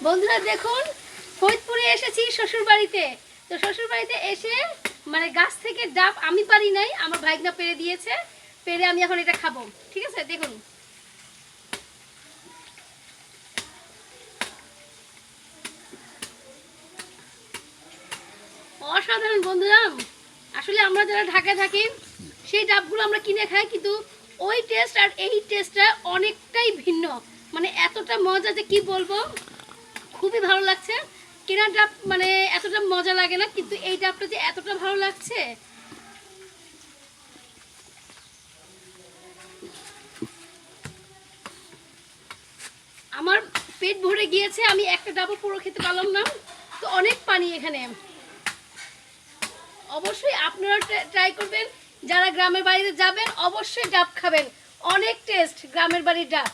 বন্ধুরা দেখুন, ফরিদপুরে এসেছি শ্বশুর বাড়িতে। তো শ্বশুর বাড়িতে এসে মানে গাছ থেকে ডাব আমি পারি নাই, আমার ভাইগনা পেরে দিয়েছে। পেরে আমি এখন এটা খাবো। ঠিক আছে, দেখুন। অসাধারণ বন্ধুরা। আসলে আমরা যারা ঢাকায় থাকি সেই ডাবগুলো আমরা কিনে খাই, কিন্তু ওই টেস্ট আর এই টেস্টটা অনেকটাই ভিন্ন। মানে এতটা মজা যে কি বলবো, খুবই ভালো লাগছে। কেনার ডাব মানে এতটা মজা লাগে না, কিন্তু এই ডাবটা যে এতটা ভালো লাগছে। আমার পেট ভরে গিয়েছে, আমি একটা ডাবও পুরো খেতে পারলাম না। তো অনেক পানি এখানে। অবশ্যই আপনারা ট্রাই করবেন, যারা গ্রামের বাড়িতে যাবেন অবশ্যই ডাব খাবেন। অনেক টেস্ট গ্রামের বাড়ির ডাব।